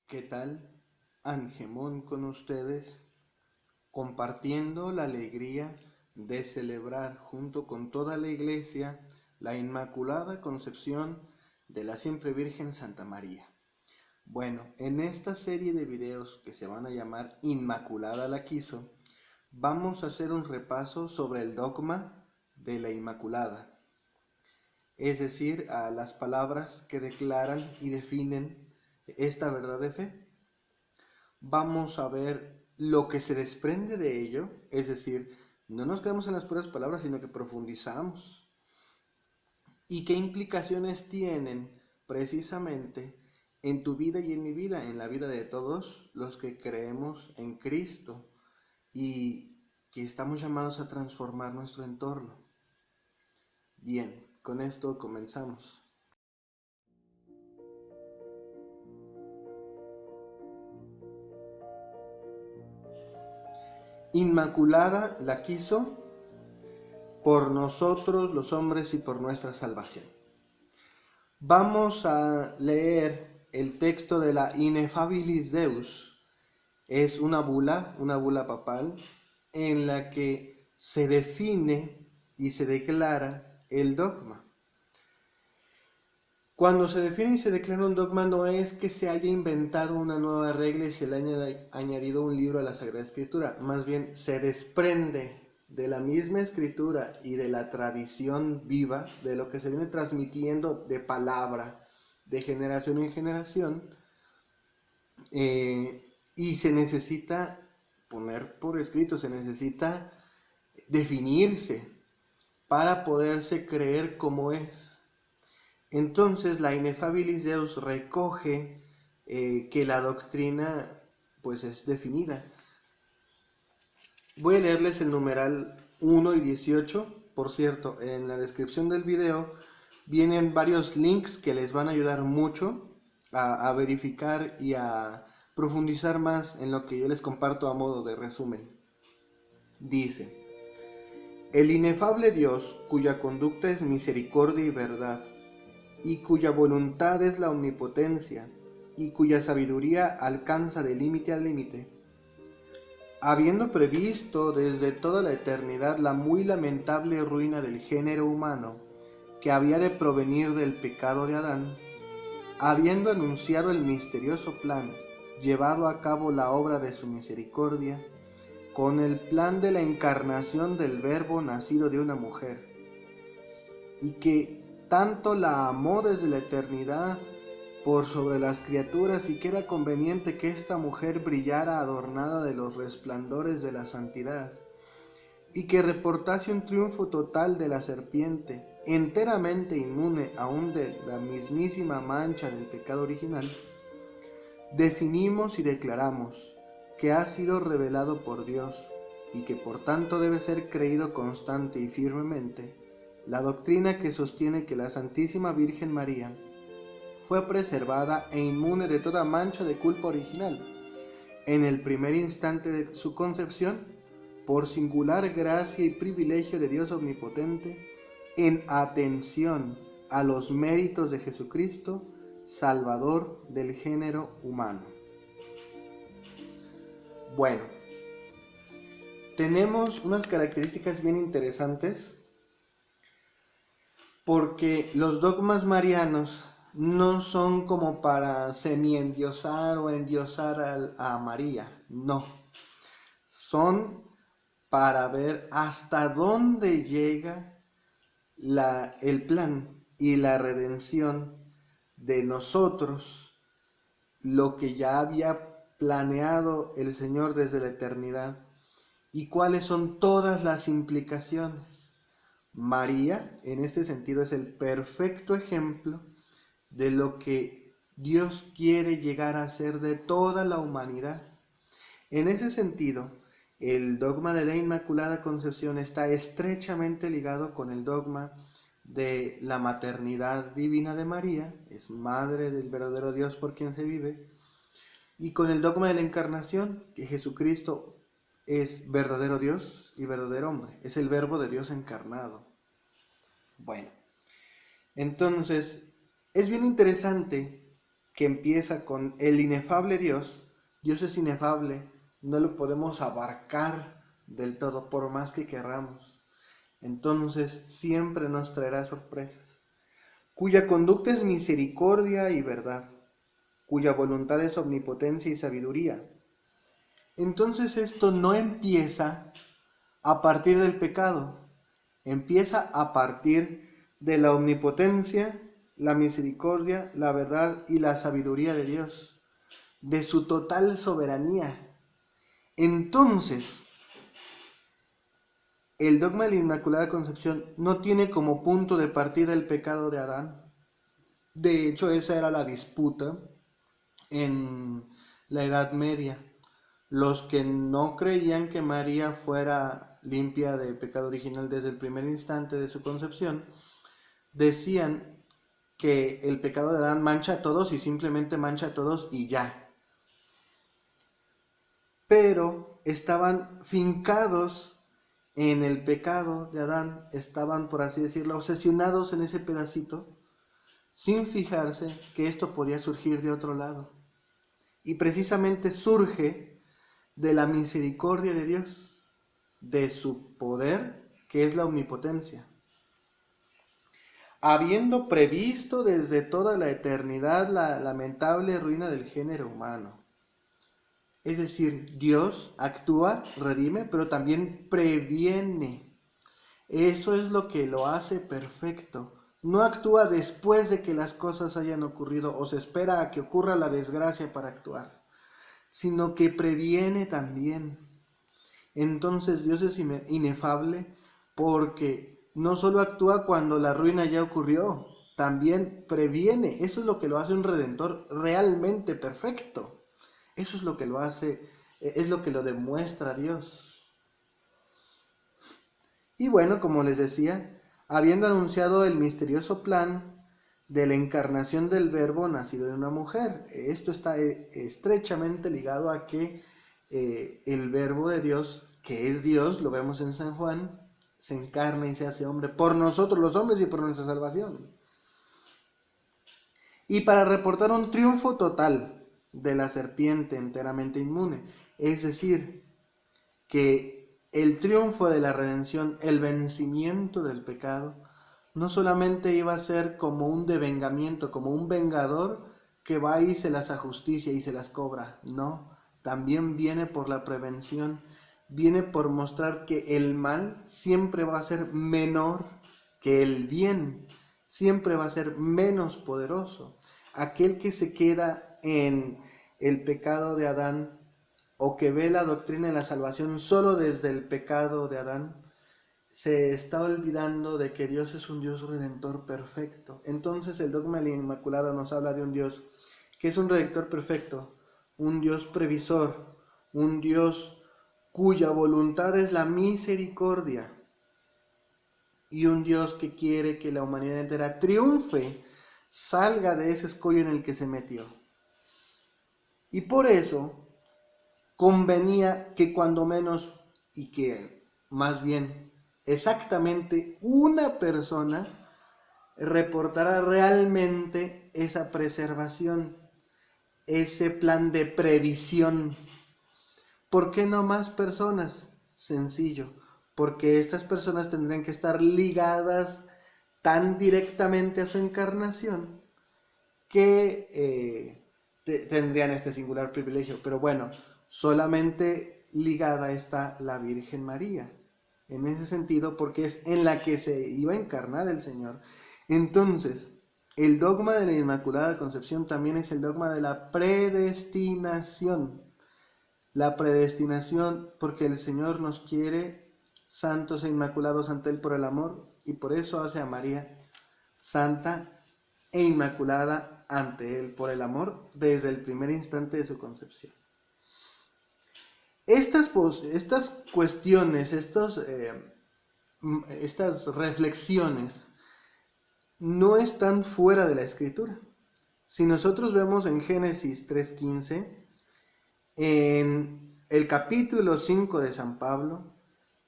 ¿Qué tal? Angemón con ustedes, compartiendo la alegría de celebrar junto con toda la iglesia la Inmaculada Concepción de la Siempre Virgen Santa María. Bueno, en esta serie de videos que se van a llamar Inmaculada la Quiso, vamos a hacer un repaso sobre el dogma de la Inmaculada, es decir, a las palabras que declaran y definen esta verdad de fe. Vamos a ver lo que se desprende de ello, es decir, no nos quedamos en las puras palabras, sino que profundizamos. ¿Y qué implicaciones tienen precisamente en tu vida y en mi vida, en la vida de todos los que creemos en Cristo y que estamos llamados a transformar nuestro entorno? Bien, con esto comenzamos. Inmaculada la quiso por nosotros los hombres y por nuestra salvación. Vamos a leer el texto de la Ineffabilis Deus. Es una bula papal, en la que se define y se declara el dogma. Cuando se define y se declara un dogma, no es que se haya inventado una nueva regla y se le haya añadido un libro a la Sagrada Escritura, más bien se desprende de la misma escritura y de la tradición viva, de lo que se viene transmitiendo de palabra, de generación en generación, y se necesita poner por escrito, se necesita definirse para poderse creer como es. Entonces la Ineffabilis Deus recoge que la doctrina pues es definida. Voy a leerles el numeral 1 y 18. Por cierto, en la descripción del video vienen varios links que les van a ayudar mucho a verificar y a profundizar más en lo que yo les comparto a modo de resumen. Dice: el inefable Dios, cuya conducta es misericordia y verdad, y cuya voluntad es la omnipotencia, y cuya sabiduría alcanza de límite a límite, habiendo previsto desde toda la eternidad la muy lamentable ruina del género humano que había de provenir del pecado de Adán, habiendo anunciado el misterioso plan, llevado a cabo la obra de su misericordia, con el plan de la encarnación del Verbo nacido de una mujer, y que tanto la amó desde la eternidad por sobre las criaturas, y que era conveniente que esta mujer brillara adornada de los resplandores de la santidad, y que reportase un triunfo total de la serpiente, enteramente inmune aún de la mismísima mancha del pecado original, definimos y declaramos que ha sido revelado por Dios, y que por tanto debe ser creído constante y firmemente, la doctrina que sostiene que la Santísima Virgen María fue preservada e inmune de toda mancha de culpa original, en el primer instante de su concepción, por singular gracia y privilegio de Dios Omnipotente, en atención a los méritos de Jesucristo, Salvador del género humano. Bueno, tenemos unas características bien interesantes, porque los dogmas marianos no son como para semi-endiosar o endiosar a María, no. Son para ver hasta dónde llega el plan y la redención de nosotros, lo que ya había planeado el Señor desde la eternidad, y cuáles son todas las implicaciones. María, en este sentido, es el perfecto ejemplo de lo que Dios quiere llegar a ser de toda la humanidad. En ese sentido, el dogma de la Inmaculada Concepción está estrechamente ligado con el dogma de la maternidad divina de María, es madre del verdadero Dios por quien se vive, y con el dogma de la encarnación, que Jesucristo es verdadero Dios y verdadero hombre, es el verbo de Dios encarnado. Bueno, entonces es bien interesante que empieza con el inefable Dios. Dios es inefable, no lo podemos abarcar del todo por más que querramos. Entonces siempre nos traerá sorpresas. Cuya conducta es misericordia y verdad, cuya voluntad es omnipotencia y sabiduría. Entonces esto no empieza a partir del pecado, empieza a partir de la omnipotencia, la misericordia, la verdad y la sabiduría de Dios, de su total soberanía. Entonces, el dogma de la Inmaculada Concepción no tiene como punto de partida el pecado de Adán. De hecho, esa era la disputa en la Edad Media. Los que no creían que María fuera limpia de pecado original desde el primer instante de su concepción, decían que el pecado de Adán mancha a todos y simplemente mancha a todos y ya. Pero estaban fincados en el pecado de Adán, estaban, por así decirlo, obsesionados en ese pedacito, sin fijarse que esto podía surgir de otro lado. Y precisamente surge de la misericordia de Dios, de su poder, que es la omnipotencia. Habiendo previsto desde toda la eternidad la lamentable ruina del género humano. Es decir, Dios actúa, redime, pero también previene. Eso es lo que lo hace perfecto. No actúa después de que las cosas hayan ocurrido o se espera a que ocurra la desgracia para actuar, sino que previene también. Entonces Dios es inefable porque no solo actúa cuando la ruina ya ocurrió, también previene. Eso es lo que lo hace un redentor realmente perfecto. Eso es lo que lo hace, es lo que lo demuestra Dios. Y bueno, como les decía, habiendo anunciado el misterioso plan de la encarnación del Verbo nacido de una mujer, esto está estrechamente ligado a que el Verbo de Dios, que es Dios, lo vemos en San Juan, se encarna y se hace hombre por nosotros los hombres y por nuestra salvación. Y para reportar un triunfo total de la serpiente enteramente inmune, es decir, que el triunfo de la redención, el vencimiento del pecado, no solamente iba a ser como un devengamiento, como un vengador que va y se las ajusticia y se las cobra, no, también viene por la prevención, viene por mostrar que el mal siempre va a ser menor que el bien, siempre va a ser menos poderoso. Aquel que se queda en el pecado de Adán o que ve la doctrina de la salvación solo desde el pecado de Adán, se está olvidando de que Dios es un Dios redentor perfecto. Entonces el dogma de la Inmaculada nos habla de un Dios que es un redentor perfecto, un Dios previsor, un Dios cuya voluntad es la misericordia y un Dios que quiere que la humanidad entera triunfe, salga de ese escollo en el que se metió. Y por eso convenía que cuando menos, y que más bien exactamente una persona reportara realmente esa preservación, ese plan de previsión. ¿Por qué no más personas? Sencillo, porque estas personas tendrían que estar ligadas tan directamente a su encarnación que tendrían este singular privilegio. Pero bueno, solamente ligada está la Virgen María, en ese sentido, porque es en la que se iba a encarnar el Señor. Entonces, el dogma de la Inmaculada Concepción también es el dogma de la predestinación. La predestinación porque el Señor nos quiere santos e inmaculados ante Él por el amor, y por eso hace a María santa e inmaculada ante Él por el amor desde el primer instante de su concepción. Estas cuestiones, estas reflexiones no están fuera de la Escritura. Si nosotros vemos en Génesis 3:15, en el capítulo 5 de San Pablo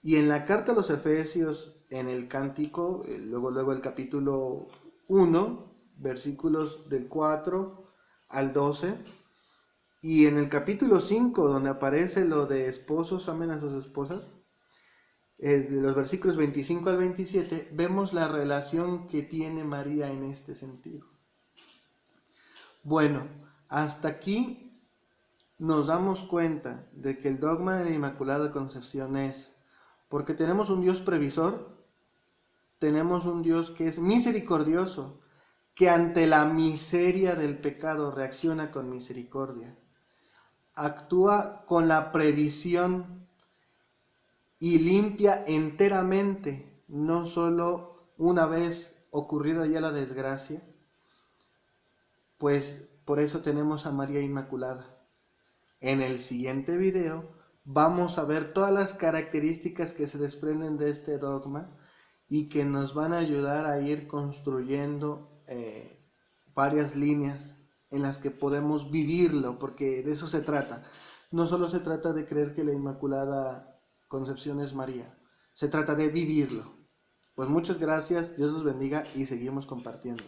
y en la carta a los Efesios, en el cántico, luego el capítulo 1, versículos del 4 al 12. Y en el capítulo 5, donde aparece lo de esposos amen a sus esposas, de los versículos 25 al 27, vemos la relación que tiene María en este sentido. Bueno, hasta aquí nos damos cuenta de que el dogma de la Inmaculada Concepción es, porque tenemos un Dios previsor, tenemos un Dios que es misericordioso, que ante la miseria del pecado reacciona con misericordia, actúa con la previsión y limpia enteramente, no solo una vez ocurrida ya la desgracia, pues por eso tenemos a María Inmaculada. En el siguiente video vamos a ver todas las características que se desprenden de este dogma y que nos van a ayudar a ir construyendo varias líneas en las que podemos vivirlo, porque de eso se trata. No solo se trata de creer que la Inmaculada Concepción es María, se trata de vivirlo. Pues muchas gracias, Dios los bendiga y seguimos compartiendo.